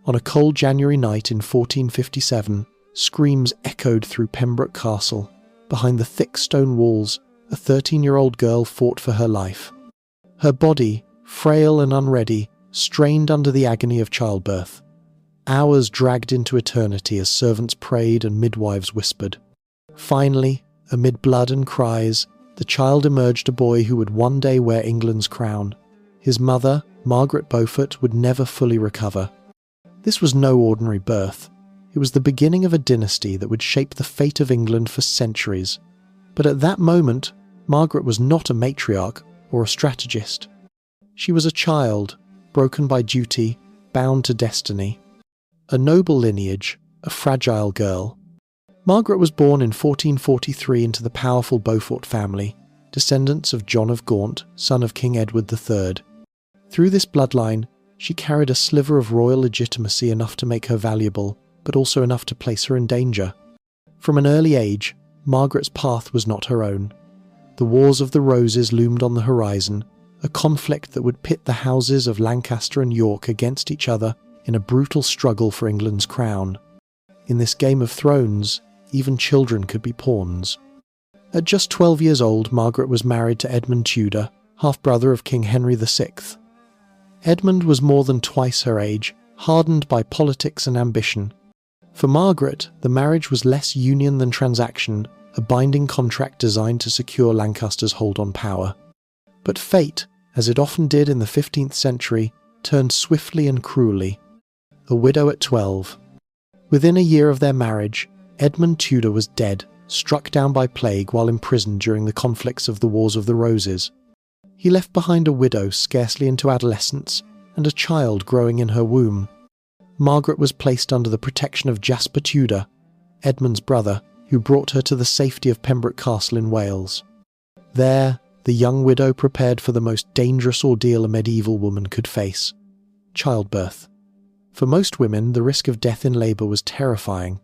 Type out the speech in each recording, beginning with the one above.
On a cold January night in 1457, screams echoed through Pembroke Castle. Behind the thick stone walls, a 13-year-old girl fought for her life. Her body, frail and unready, strained under the agony of childbirth. Hours dragged into eternity as servants prayed and midwives whispered. Finally, amid blood and cries, the child emerged a boy who would one day wear England's crown. His mother, Margaret Beaufort, would never fully recover. This was no ordinary birth. It was the beginning of a dynasty that would shape the fate of England for centuries. But at that moment, Margaret was not a matriarch or a strategist. She was a child, broken by duty, bound to destiny. A noble lineage, a fragile girl. Margaret was born in 1443 into the powerful Beaufort family, descendants of John of Gaunt, son of King Edward III. Through this bloodline, she carried a sliver of royal legitimacy enough to make her valuable, but also enough to place her in danger. From an early age, Margaret's path was not her own. The Wars of the Roses loomed on the horizon, a conflict that would pit the houses of Lancaster and York against each other in a brutal struggle for England's crown. In this Game of Thrones, even children could be pawns. At just 12 years old, Margaret was married to Edmund Tudor, half-brother of King Henry VI. Edmund was more than twice her age, hardened by politics and ambition. For Margaret, the marriage was less union than transaction, a binding contract designed to secure Lancaster's hold on power. But fate, as it often did in the 15th century, turned swiftly and cruelly. A widow at 12. Within a year of their marriage, Edmund Tudor was dead, struck down by plague while imprisoned during the conflicts of the Wars of the Roses. He left behind a widow scarcely into adolescence and a child growing in her womb. Margaret was placed under the protection of Jasper Tudor, Edmund's brother, who brought her to the safety of Pembroke Castle in Wales. There, the young widow prepared for the most dangerous ordeal a medieval woman could face: childbirth. For most women, the risk of death in labour was terrifying.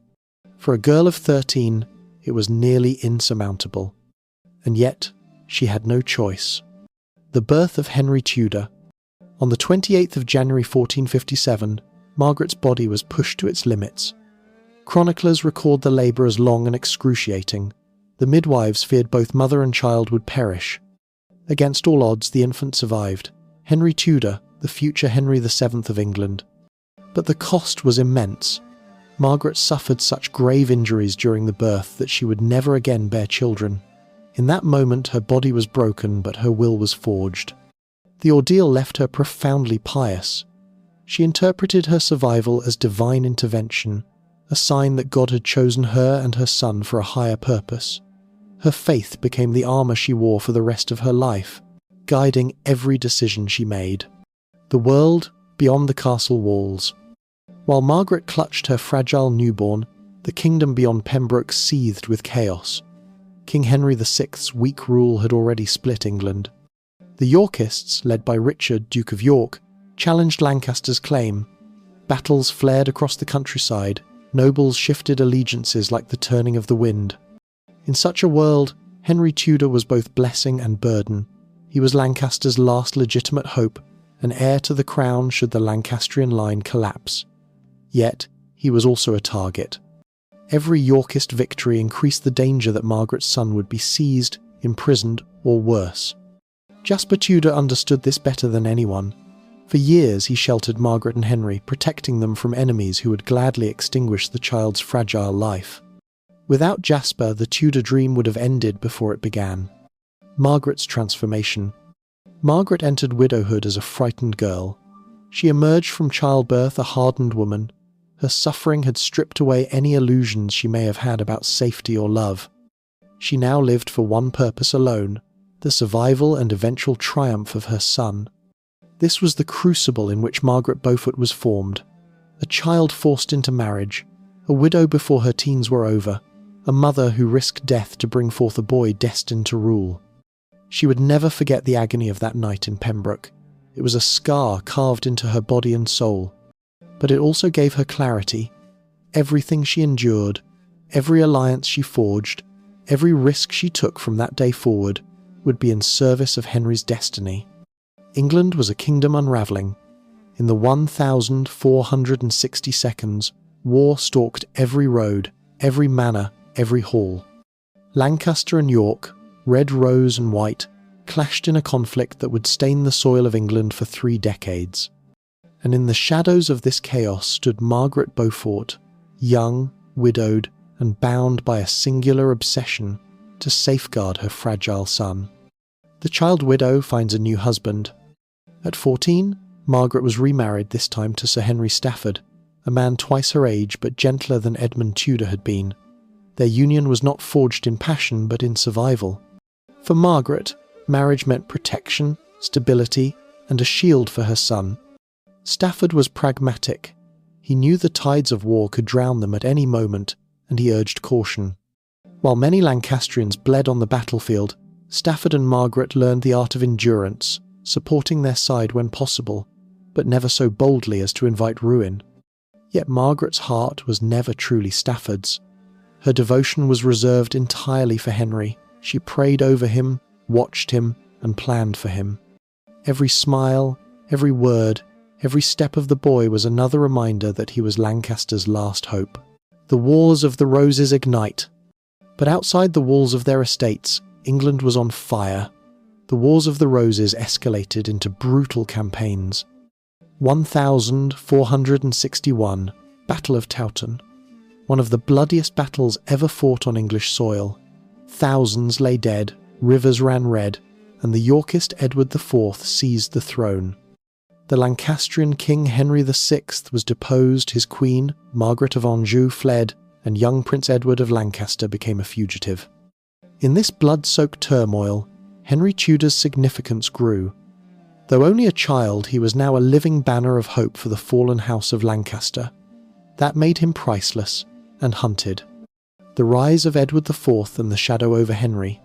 For a girl of 13, it was nearly insurmountable. And yet, she had no choice. The birth of Henry Tudor. On the 28th of January 1457, Margaret's body was pushed to its limits. Chroniclers record the labour as long and excruciating. The midwives feared both mother and child would perish. Against all odds, the infant survived. Henry Tudor, the future Henry VII of England. But the cost was immense. Margaret suffered such grave injuries during the birth that she would never again bear children. In that moment, her body was broken, but her will was forged. The ordeal left her profoundly pious. She interpreted her survival as divine intervention, a sign that God had chosen her and her son for a higher purpose. Her faith became the armour she wore for the rest of her life, guiding every decision she made. The world beyond the castle walls. While Margaret clutched her fragile newborn, the kingdom beyond Pembroke seethed with chaos. King Henry VI's weak rule had already split England. The Yorkists, led by Richard, Duke of York, challenged Lancaster's claim. Battles flared across the countryside, nobles shifted allegiances like the turning of the wind. In such a world, Henry Tudor was both blessing and burden. He was Lancaster's last legitimate hope, an heir to the crown should the Lancastrian line collapse. Yet, he was also a target. Every Yorkist victory increased the danger that Margaret's son would be seized, imprisoned, or worse. Jasper Tudor understood this better than anyone. For years he sheltered Margaret and Henry, protecting them from enemies who would gladly extinguish the child's fragile life. Without Jasper, the Tudor dream would have ended before it began. Margaret's transformation. Margaret entered widowhood as a frightened girl. She emerged from childbirth a hardened woman. Her suffering had stripped away any illusions she may have had about safety or love. She now lived for one purpose alone: the survival and eventual triumph of her son. This was the crucible in which Margaret Beaufort was formed. A child forced into marriage, a widow before her teens were over, a mother who risked death to bring forth a boy destined to rule. She would never forget the agony of that night in Pembroke. It was a scar carved into her body and soul. But it also gave her clarity. Everything she endured, every alliance she forged, every risk she took from that day forward would be in service of Henry's destiny. England was a kingdom unravelling. In the 1,460 seconds, war stalked every road, every manor, every hall. Lancaster and York, red, rose and white, clashed in a conflict that would stain the soil of England for 3 decades. And in the shadows of this chaos stood Margaret Beaufort, young, widowed, and bound by a singular obsession to safeguard her fragile son. The child widow finds a new husband. At 14, Margaret was remarried, this time to Sir Henry Stafford, a man twice her age but gentler than Edmund Tudor had been. Their union was not forged in passion but in survival. For Margaret, marriage meant protection, stability, and a shield for her son. Stafford was pragmatic. He knew the tides of war could drown them at any moment, and he urged caution. While many Lancastrians bled on the battlefield, Stafford and Margaret learned the art of endurance, supporting their side when possible, but never so boldly as to invite ruin. Yet Margaret's heart was never truly Stafford's. Her devotion was reserved entirely for Henry. She prayed over him, watched him, and planned for him. Every smile, every word, every step of the boy was another reminder that he was Lancaster's last hope. The Wars of the Roses ignite. But outside the walls of their estates, England was on fire. The Wars of the Roses escalated into brutal campaigns. 1461, Battle of Towton. One of the bloodiest battles ever fought on English soil. Thousands lay dead, rivers ran red, and the Yorkist Edward IV seized the throne. The Lancastrian King Henry VI was deposed, his queen, Margaret of Anjou, fled, and young Prince Edward of Lancaster became a fugitive. In this blood-soaked turmoil, Henry Tudor's significance grew. Though only a child, he was now a living banner of hope for the fallen house of Lancaster. That made him priceless and hunted. The rise of Edward IV and the shadow over Henry.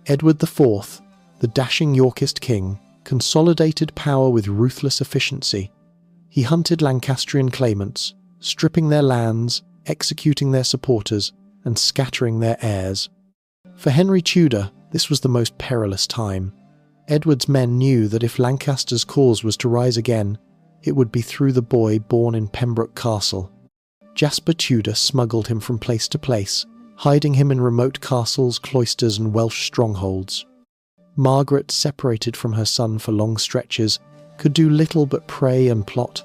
Edward IV, the dashing Yorkist king, consolidated power with ruthless efficiency. He hunted Lancastrian claimants, stripping their lands, executing their supporters, and scattering their heirs. For Henry Tudor, this was the most perilous time. Edward's men knew that if Lancaster's cause was to rise again, it would be through the boy born in Pembroke Castle. Jasper Tudor smuggled him from place to place, hiding him in remote castles, cloisters, and Welsh strongholds. Margaret, separated from her son for long stretches, could do little but pray and plot.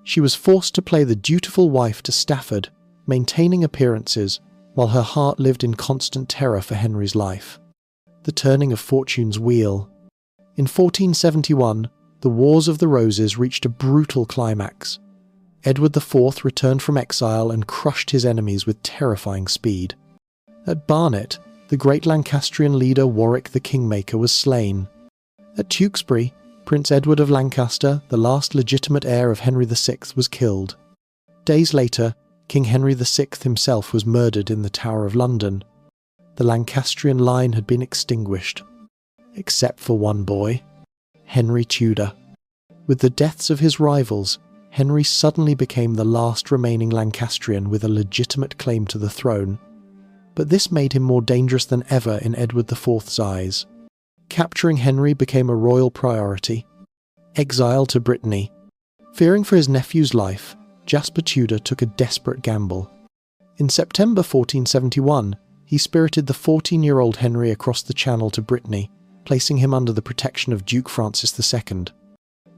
She was forced to play the dutiful wife to Stafford, maintaining appearances, while her heart lived in constant terror for Henry's life. The turning of fortune's wheel. In 1471, the Wars of the Roses reached a brutal climax. Edward IV returned from exile and crushed his enemies with terrifying speed. At Barnet, the great Lancastrian leader Warwick the Kingmaker was slain. At Tewkesbury, Prince Edward of Lancaster, the last legitimate heir of Henry VI, was killed. Days later, King Henry VI himself was murdered in the Tower of London. The Lancastrian line had been extinguished. Except for one boy, Henry Tudor. With the deaths of his rivals, Henry suddenly became the last remaining Lancastrian with a legitimate claim to the throne. But this made him more dangerous than ever in Edward IV's eyes. Capturing Henry became a royal priority. Exile to Brittany. Fearing for his nephew's life, Jasper Tudor took a desperate gamble. In September 1471, he spirited the 14-year-old Henry across the Channel to Brittany, placing him under the protection of Duke Francis II.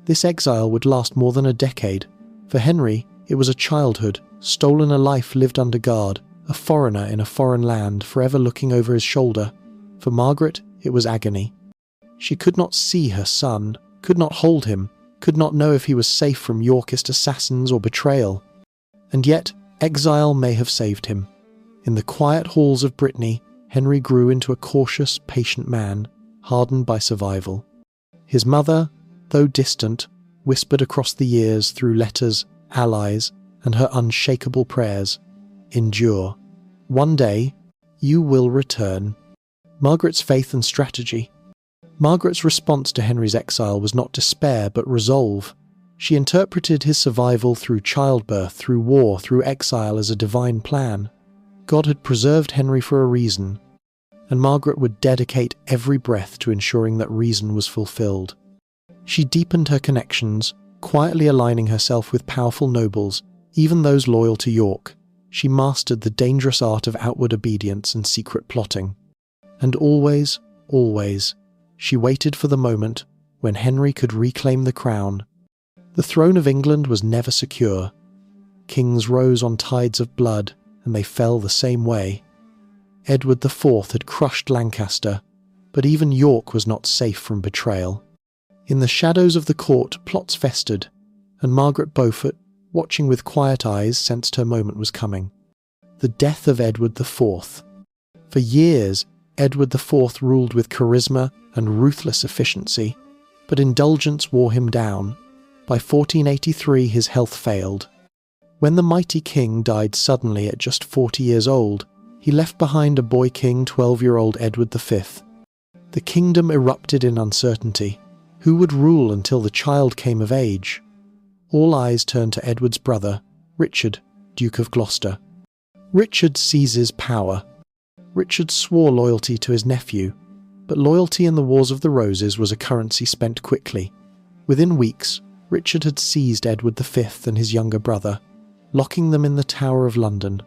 This exile would last more than a decade. For Henry, it was a childhood, stolen a life lived under guard, a foreigner in a foreign land, forever looking over his shoulder. For Margaret, it was agony. She could not see her son, could not hold him, could not know if he was safe from Yorkist assassins or betrayal. And yet, exile may have saved him. In the quiet halls of Brittany, Henry grew into a cautious, patient man, hardened by survival. His mother, though distant, whispered across the years through letters, allies, and her unshakable prayers, "Endure. One day, you will return." Margaret's faith and strategy. Margaret's response to Henry's exile was not despair but resolve. She interpreted his survival through childbirth, through war, through exile as a divine plan. God had preserved Henry for a reason, and Margaret would dedicate every breath to ensuring that reason was fulfilled. She deepened her connections, Quietly aligning herself with powerful nobles, even those loyal to York, she mastered the dangerous art of outward obedience and secret plotting. And always, always, she waited for the moment when Henry could reclaim the crown. The throne of England was never secure. Kings rose on tides of blood, and they fell the same way. Edward IV had crushed Lancaster, but even York was not safe from betrayal. In the shadows of the court, plots festered, and Margaret Beaufort, watching with quiet eyes, sensed her moment was coming. The death of Edward IV. For years, Edward IV ruled with charisma and ruthless efficiency, but indulgence wore him down. By 1483 his health failed. When the mighty king died suddenly at just 40 years old, he left behind a boy king, 12-year-old Edward V. The kingdom erupted in uncertainty. Who would rule until the child came of age? All eyes turned to Edward's brother, Richard, Duke of Gloucester. Richard seizes power. Richard swore loyalty to his nephew, but loyalty in the Wars of the Roses was a currency spent quickly. Within weeks, Richard had seized Edward V and his younger brother, locking them in the Tower of London.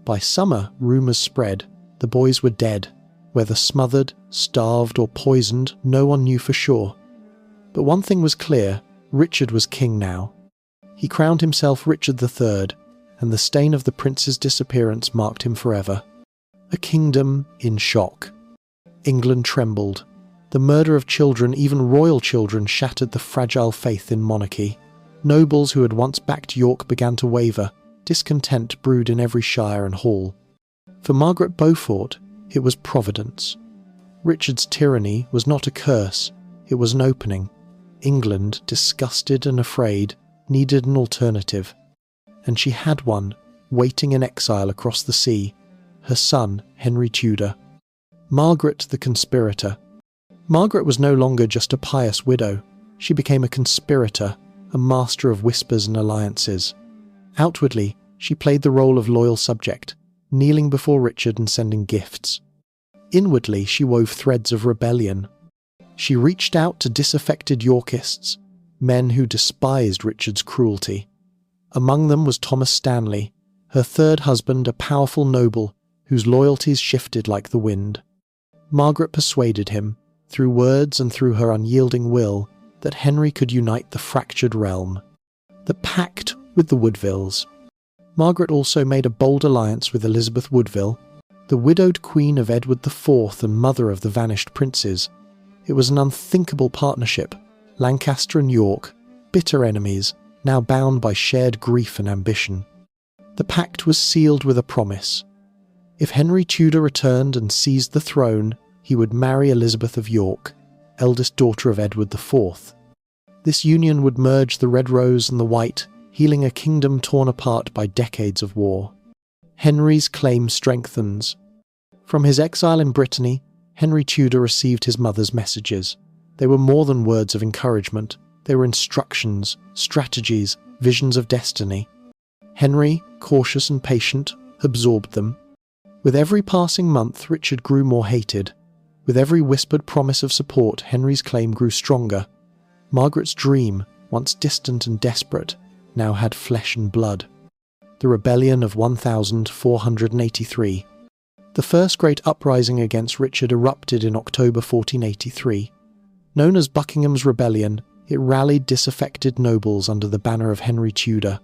By summer, rumours spread. The boys were dead. Whether smothered, starved, or poisoned, no one knew for sure. But one thing was clear: Richard was king now. He crowned himself Richard III, and the stain of the prince's disappearance marked him forever. A kingdom in shock. England trembled. The murder of children, even royal children, shattered the fragile faith in monarchy. Nobles who had once backed York began to waver. Discontent brewed in every shire and hall. For Margaret Beaufort, it was providence. Richard's tyranny was not a curse, it was an opening. England, disgusted and afraid, needed an alternative. And she had one, waiting in exile across the sea, her son, Henry Tudor. Margaret the conspirator. Margaret was no longer just a pious widow. She became a conspirator, a master of whispers and alliances. Outwardly, she played the role of loyal subject, kneeling before Richard and sending gifts. Inwardly, she wove threads of rebellion. She reached out to disaffected Yorkists, men who despised Richard's cruelty. Among them was Thomas Stanley, her third husband, a powerful noble whose loyalties shifted like the wind. Margaret persuaded him, through words and through her unyielding will, that Henry could unite the fractured realm. The pact with the Woodvilles. Margaret also made a bold alliance with Elizabeth Woodville, the widowed queen of Edward IV and mother of the vanished princes. It was an unthinkable partnership. Lancaster and York, bitter enemies, now bound by shared grief and ambition. The pact was sealed with a promise. If Henry Tudor returned and seized the throne, he would marry Elizabeth of York, eldest daughter of Edward IV. This union would merge the red rose and the white, healing a kingdom torn apart by decades of war. Henry's claim strengthens. From his exile in Brittany, Henry Tudor received his mother's messages. They were more than words of encouragement. They were instructions, strategies, visions of destiny. Henry, cautious and patient, absorbed them. With every passing month, Richard grew more hated. With every whispered promise of support, Henry's claim grew stronger. Margaret's dream, once distant and desperate, now had flesh and blood. The rebellion of 1483. The first great uprising against Richard erupted in October 1483. Known as Buckingham's Rebellion, it rallied disaffected nobles under the banner of Henry Tudor.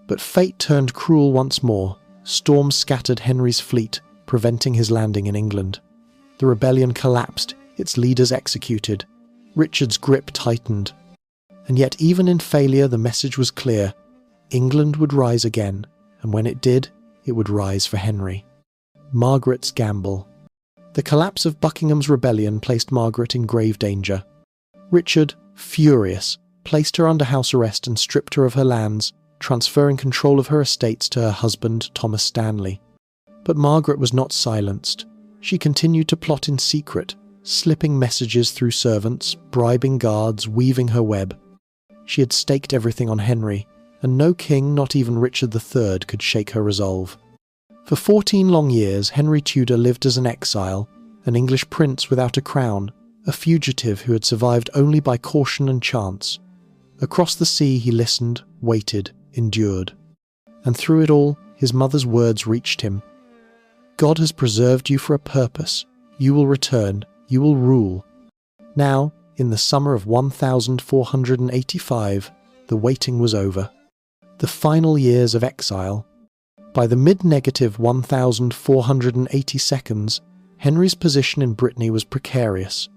But fate turned cruel once more. Storms scattered Henry's fleet, preventing his landing in England. The rebellion collapsed, its leaders executed. Richard's grip tightened. And yet even in failure, the message was clear. England would rise again, and when it did, it would rise for Henry. Margaret's gamble. The collapse of Buckingham's rebellion placed Margaret in grave danger. Richard, furious, placed her under house arrest and stripped her of her lands, transferring control of her estates to her husband, Thomas Stanley. But Margaret was not silenced. She continued to plot in secret, slipping messages through servants, bribing guards, weaving her web. She had staked everything on Henry, and no king, not even Richard III, could shake her resolve. For 14 long years, Henry Tudor lived as an exile, an English prince without a crown, a fugitive who had survived only by caution and chance. Across the sea he listened, waited, endured. And through it all, his mother's words reached him. God has preserved you for a purpose. You will return. You will rule. Now, in the summer of 1485, the waiting was over. The final years of exile. By the mid-negative 1482, Henry's position in Brittany was precarious.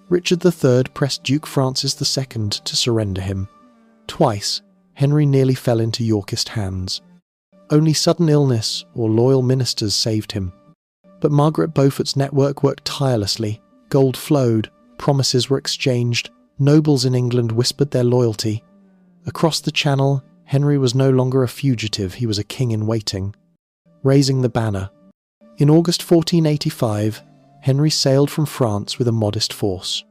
Richard III pressed Duke Francis II to surrender him. Twice, Henry nearly fell into Yorkist hands. Only sudden illness or loyal ministers saved him. But Margaret Beaufort's network worked tirelessly. Gold flowed, promises were exchanged, nobles in England whispered their loyalty. Across the Channel, Henry was no longer a fugitive, he was a king in waiting. Raising the banner. In August 1485, Henry sailed from France with a modest force.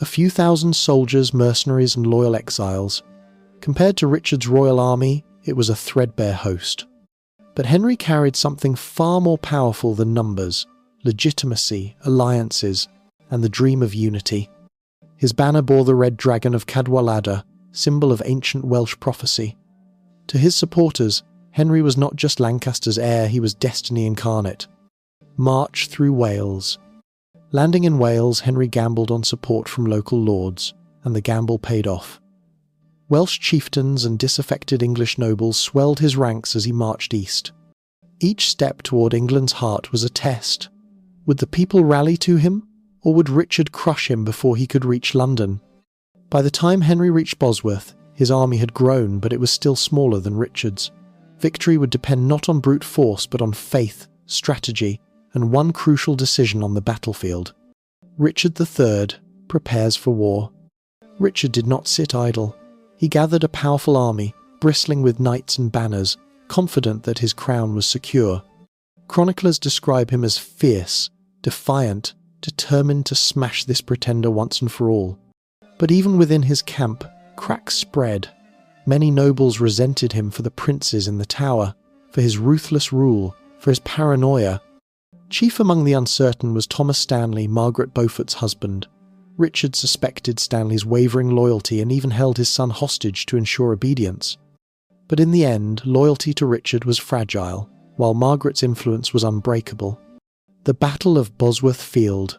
A few thousand soldiers, mercenaries and loyal exiles. Compared to Richard's royal army, it was a threadbare host. But Henry carried something far more powerful than numbers: legitimacy, alliances, and the dream of unity. His banner bore the red dragon of Cadwallader, symbol of ancient Welsh prophecy. To his supporters, Henry was not just Lancaster's heir, he was destiny incarnate. March through Wales. Landing in Wales, Henry gambled on support from local lords, and the gamble paid off. Welsh chieftains and disaffected English nobles swelled his ranks as he marched east. Each step toward England's heart was a test. Would the people rally to him, or would Richard crush him before he could reach London? By the time Henry reached Bosworth, his army had grown, but it was still smaller than Richard's. Victory would depend not on brute force, but on faith, strategy, and one crucial decision on the battlefield. Richard III prepares for war. Richard did not sit idle. He gathered a powerful army, bristling with knights and banners, confident that his crown was secure. Chroniclers describe him as fierce, defiant, determined to smash this pretender once and for all. But even within his camp, cracks spread. Many nobles resented him for the princes in the Tower, for his ruthless rule, for his paranoia. Chief among the uncertain was Thomas Stanley, Margaret Beaufort's husband. Richard suspected Stanley's wavering loyalty and even held his son hostage to ensure obedience. But in the end, loyalty to Richard was fragile, while Margaret's influence was unbreakable. The Battle of Bosworth Field.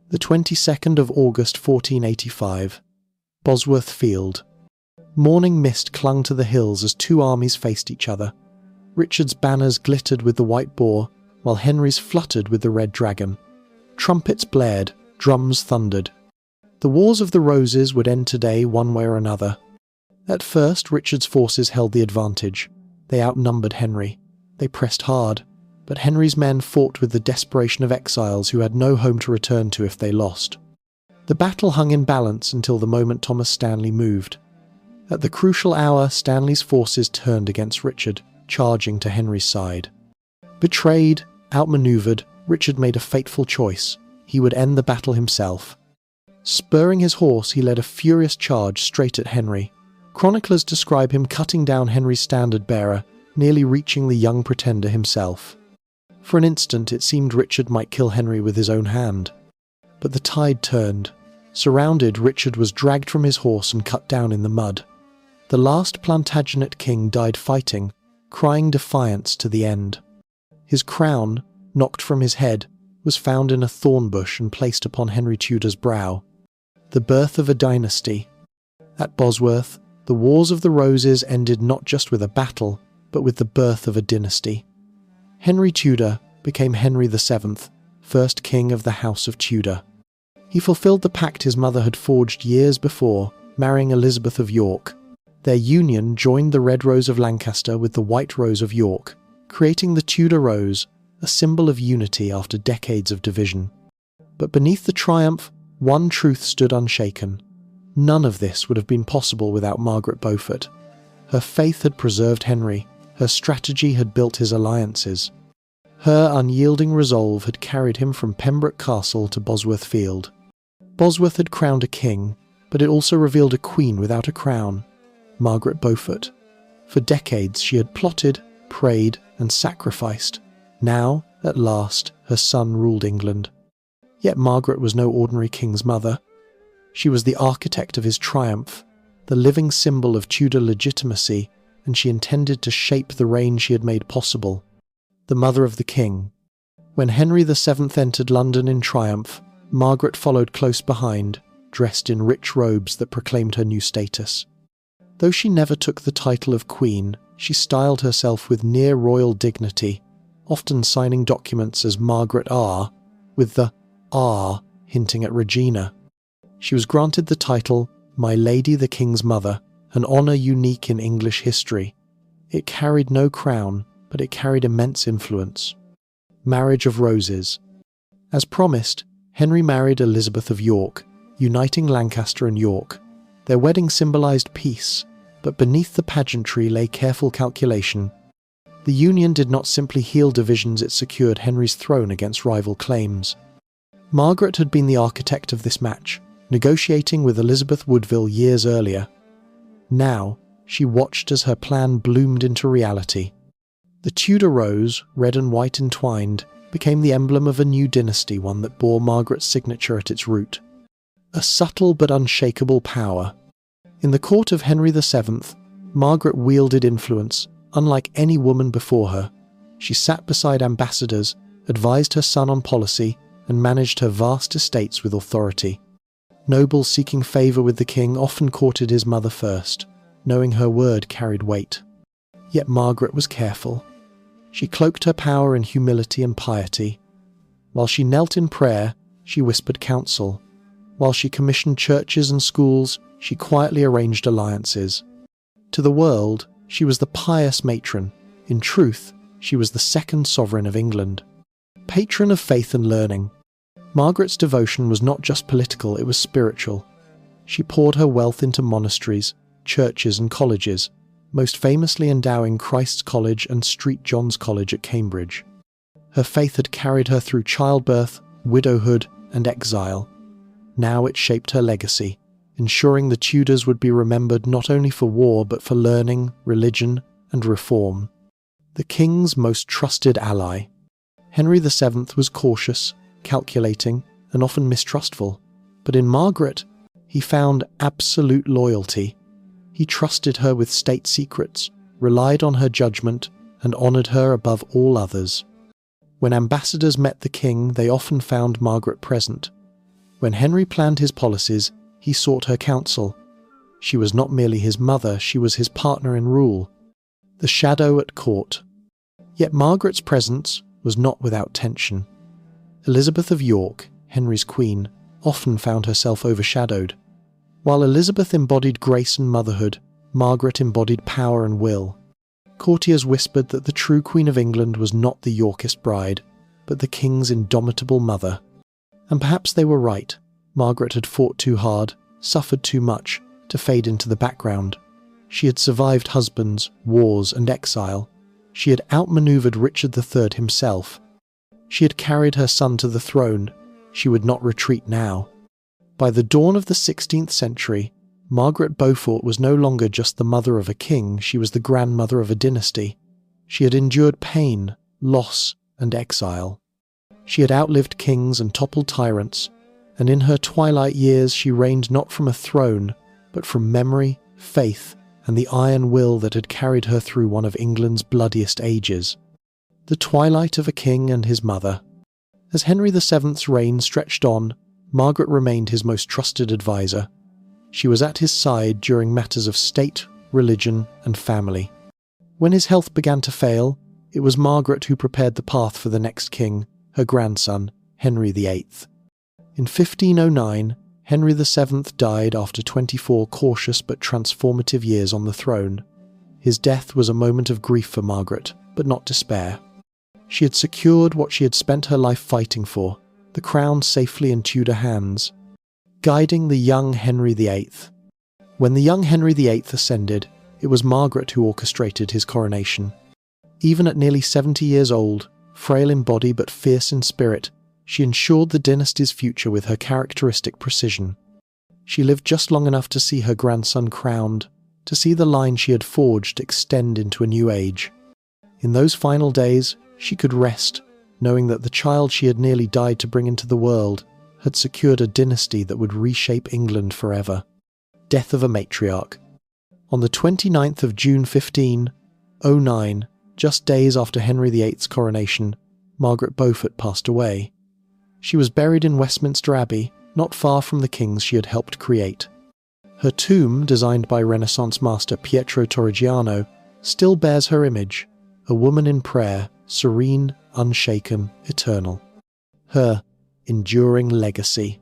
The 22nd of August 1485. Bosworth Field. Morning mist clung to the hills as two armies faced each other. Richard's banners glittered with the white boar, while Henry's fluttered with the red dragon. Trumpets blared, drums thundered. The Wars of the Roses would end today one way or another. At first, Richard's forces held the advantage. They outnumbered Henry. They pressed hard, but Henry's men fought with the desperation of exiles who had no home to return to if they lost. The battle hung in balance until the moment Thomas Stanley moved. At the crucial hour, Stanley's forces turned against Richard, charging to Henry's side. Betrayed, outmaneuvered, Richard made a fateful choice. He would end the battle himself. Spurring his horse, he led a furious charge straight at Henry. Chroniclers describe him cutting down Henry's standard-bearer, nearly reaching the young pretender himself. For an instant, it seemed Richard might kill Henry with his own hand. But the tide turned. Surrounded, Richard was dragged from his horse and cut down in the mud. The last Plantagenet king died fighting, crying defiance to the end. His crown, knocked from his head, was found in a thorn bush and placed upon Henry Tudor's brow. The birth of a dynasty. At Bosworth, the Wars of the Roses ended not just with a battle, but with the birth of a dynasty. Henry Tudor became Henry VII, first king of the House of Tudor. He fulfilled the pact his mother had forged years before, marrying Elizabeth of York. Their union joined the red rose of Lancaster with the white rose of York, creating the Tudor rose, a symbol of unity after decades of division. But beneath the triumph, one truth stood unshaken. None of this would have been possible without Margaret Beaufort. Her faith had preserved Henry, her strategy had built his alliances. Her unyielding resolve had carried him from Pembroke Castle to Bosworth Field. Bosworth had crowned a king, but it also revealed a queen without a crown, Margaret Beaufort. For decades she had plotted, prayed, and sacrificed. Now, at last, her son ruled England. Yet Margaret was no ordinary king's mother. She was the architect of his triumph, the living symbol of Tudor legitimacy, and she intended to shape the reign she had made possible. The mother of the king. When Henry VII entered London in triumph, Margaret followed close behind, dressed in rich robes that proclaimed her new status. Though she never took the title of queen, she styled herself with near-royal dignity, often signing documents as Margaret R, with the R hinting at Regina. She was granted the title My Lady the King's Mother, an honour unique in English history. It carried no crown, but it carried immense influence. Marriage of Roses. As promised, Henry married Elizabeth of York, uniting Lancaster and York. Their wedding symbolised peace, but beneath the pageantry lay careful calculation. The union did not simply heal divisions, it secured Henry's throne against rival claims. Margaret had been the architect of this match, negotiating with Elizabeth Woodville years earlier. Now, she watched as her plan bloomed into reality. The Tudor rose, red and white entwined, became the emblem of a new dynasty, one that bore Margaret's signature at its root. A subtle but unshakable power. In the court of Henry VII, Margaret wielded influence, unlike any woman before her. She sat beside ambassadors, advised her son on policy, and managed her vast estates with authority. Nobles seeking favour with the king often courted his mother first, knowing her word carried weight. Yet Margaret was careful. She cloaked her power in humility and piety. While she knelt in prayer, she whispered counsel. While she commissioned churches and schools, she quietly arranged alliances. To the world, she was the pious matron. In truth, she was the second sovereign of England. Patron of faith and learning. Margaret's devotion was not just political, it was spiritual. She poured her wealth into monasteries, churches and colleges, most famously endowing Christ's College and St. John's College at Cambridge. Her faith had carried her through childbirth, widowhood and exile. Now it shaped her legacy, ensuring the Tudors would be remembered not only for war but for learning, religion and reform. The king's most trusted ally. Henry VII was cautious, calculating and often mistrustful, but in Margaret he found absolute loyalty. He trusted her with state secrets, relied on her judgment, and honoured her above all others. When ambassadors met the king, they often found Margaret present. When Henry planned his policies, he sought her counsel. She was not merely his mother, she was his partner in rule. The shadow at court. Yet Margaret's presence was not without tension. Elizabeth of York, Henry's queen, often found herself overshadowed. While Elizabeth embodied grace and motherhood, Margaret embodied power and will. Courtiers whispered that the true Queen of England was not the Yorkist bride, but the king's indomitable mother. And perhaps they were right. Margaret had fought too hard, suffered too much, to fade into the background. She had survived husbands, wars and exile. She had outmaneuvered Richard III himself. She had carried her son to the throne. She would not retreat now. By the dawn of the 16th century, Margaret Beaufort was no longer just the mother of a king, she was the grandmother of a dynasty. She had endured pain, loss, and exile. She had outlived kings and toppled tyrants, and in her twilight years she reigned not from a throne, but from memory, faith, and the iron will that had carried her through one of England's bloodiest ages. The twilight of a king and his mother. As Henry VII's reign stretched on, Margaret remained his most trusted advisor. She was at his side during matters of state, religion, and family. When his health began to fail, it was Margaret who prepared the path for the next king, her grandson, Henry VIII. In 1509, Henry VII died after 24 cautious but transformative years on the throne. His death was a moment of grief for Margaret, but not despair. She had secured what she had spent her life fighting for, the crown safely in Tudor hands, guiding the young Henry VIII. When the young Henry VIII ascended, it was Margaret who orchestrated his coronation. Even at nearly 70 years old, frail in body but fierce in spirit, she ensured the dynasty's future with her characteristic precision. She lived just long enough to see her grandson crowned, to see the line she had forged extend into a new age. In those final days, she could rest, knowing that the child she had nearly died to bring into the world had secured a dynasty that would reshape England forever. Death of a matriarch. On the 29th of June 1509, just days after Henry VIII's coronation, Margaret Beaufort passed away. She was buried in Westminster Abbey, not far from the kings she had helped create. Her tomb, designed by Renaissance master Pietro Torrigiano, still bears her image, a woman in prayer, serene, unshaken, eternal. Her enduring legacy.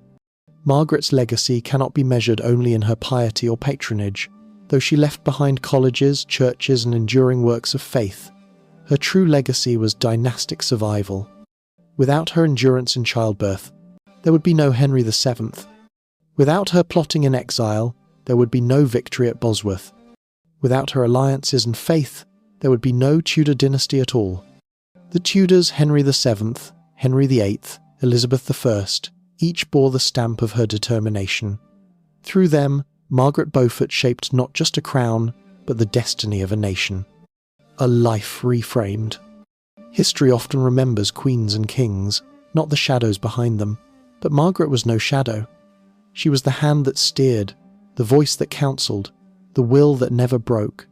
Margaret's legacy cannot be measured only in her piety or patronage, though she left behind colleges, churches, and enduring works of faith. Her true legacy was dynastic survival. Without her endurance in childbirth, there would be no Henry VII. Without her plotting in exile, there would be no victory at Bosworth. Without her alliances and faith, there would be no Tudor dynasty at all. The Tudors, Henry VII, Henry VIII, Elizabeth I, each bore the stamp of her determination. Through them, Margaret Beaufort shaped not just a crown, but the destiny of a nation. A life reframed. History often remembers queens and kings, not the shadows behind them, but Margaret was no shadow. She was the hand that steered, the voice that counselled, the will that never broke.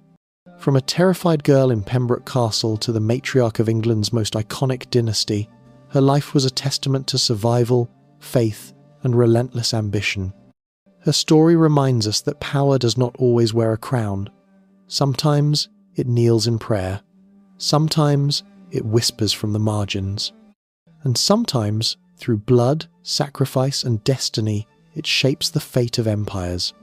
From a terrified girl in Pembroke Castle to the matriarch of England's most iconic dynasty, her life was a testament to survival, faith, and relentless ambition. Her story reminds us that power does not always wear a crown. Sometimes it kneels in prayer. Sometimes it whispers from the margins. And sometimes, through blood, sacrifice, and destiny, it shapes the fate of empires.